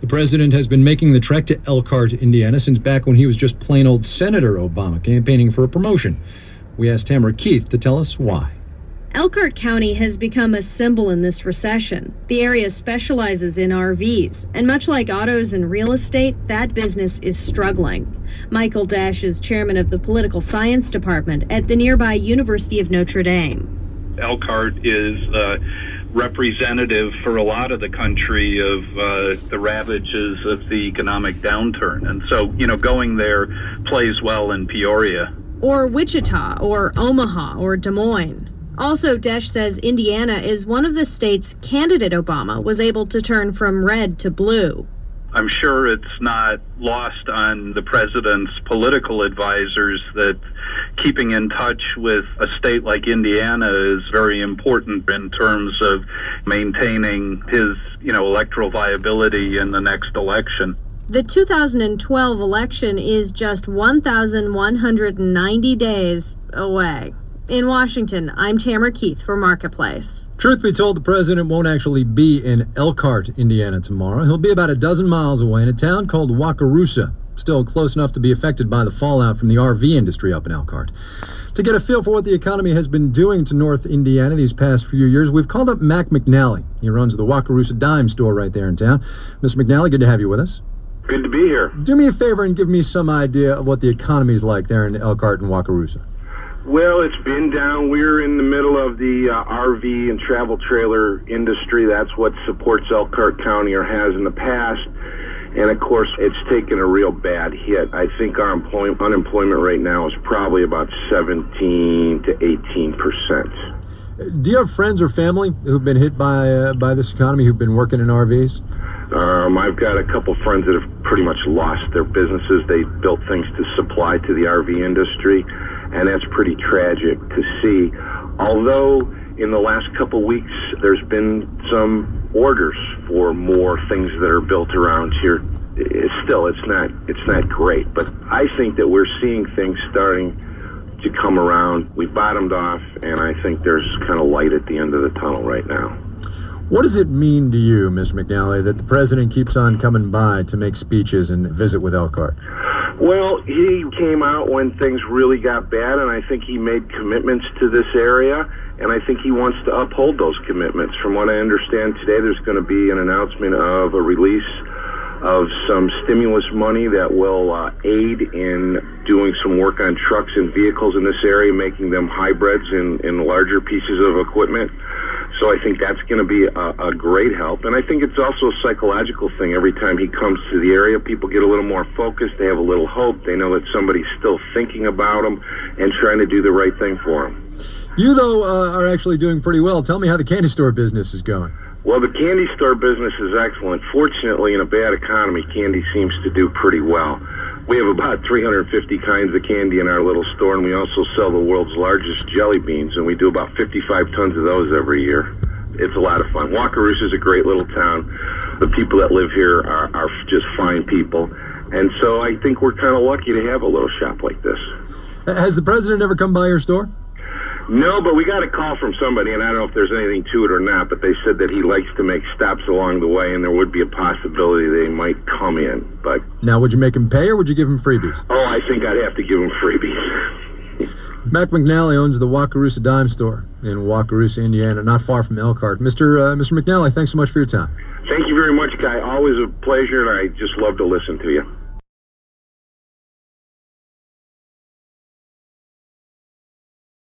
The president has been making the trek to Elkhart, Indiana, since back when he was just plain old Senator Obama, campaigning for a promotion. We asked Tamara Keith to tell us why. Elkhart County has become a symbol in this recession. The area specializes in RVs, and much like autos and real estate, that business is struggling. Michael Dash is chairman of the political science department at the nearby University of Notre Dame. Elkhart is representative for a lot of the country of the ravages of the economic downturn. And so, going there plays well in Peoria. Or Wichita, or Omaha, or Des Moines. Also, Desch says Indiana is one of the states candidate Obama was able to turn from red to blue. I'm sure it's not lost on the president's political advisors that keeping in touch with a state like Indiana is very important in terms of maintaining his, electoral viability in the next election. The 2012 election is just 1,190 days away. In Washington, I'm Tamara Keith for Marketplace. Truth be told, the president won't actually be in Elkhart, Indiana tomorrow. He'll be about a dozen miles away in a town called Wakarusa, still close enough to be affected by the fallout from the RV industry up in Elkhart. To get a feel for what the economy has been doing to North Indiana these past few years, we've called up Mac McNally. He runs the Wakarusa dime store right there in town. Mr. McNally, good to have you with us. Good to be here. Do me a favor and give me some idea of what the economy's like there in Elkhart and Wakarusa. Well, it's been down. We're in the middle of the RV and travel trailer industry. That's what supports Elkhart County, or has in the past. And, of course, it's taken a real bad hit. I think our unemployment rate now is probably about 17 to 18%. Do you have friends or family who've been hit by this economy, who've been working in RVs? I've got a couple friends that have pretty much lost their businesses. They built things to supply to the RV industry, and that's pretty tragic to see. Although in the last couple weeks there's been some orders for more things that are built around here. It's not great, but I think that we're seeing things starting to come around. We bottomed off, and I think there's kind of light at the end of the tunnel right now. What does it mean to you, Mr. McNally, that the president keeps on coming by to make speeches and visit with Elkhart? Well, he came out when things really got bad, and I think he made commitments to this area, and I think he wants to uphold those commitments. From what I understand today, there's going to be an announcement of a release of some stimulus money that will aid in doing some work on trucks and vehicles in this area, making them hybrids in larger pieces of equipment. So I think that's going to be a great help. And I think it's also a psychological thing. Every time he comes to the area, people get a little more focused. They have a little hope. They know that somebody's still thinking about them and trying to do the right thing for them. You, though, are actually doing pretty well. Tell me how the candy store business is going. Well, the candy store business is excellent. Fortunately, in a bad economy, candy seems to do pretty well. We have about 350 kinds of candy in our little store, and we also sell the world's largest jelly beans, and we do about 55 tons of those every year. It's a lot of fun. Wakarusa is a great little town. The people that live here are just fine people, and so I think we're kind of lucky to have a little shop like this. Has the president ever come by your store? No, but we got a call from somebody, and I don't know if there's anything to it or not, but they said that he likes to make stops along the way, and there would be a possibility they might come in. But now, would you make him pay, or would you give him freebies? Oh, I think I'd have to give him freebies. Mac McNally owns the Wakarusa Dime Store in Wakarusa, Indiana, not far from Elkhart. Mr. McNally, thanks so much for your time. Thank you very much, Guy. Always a pleasure, and I just love to listen to you.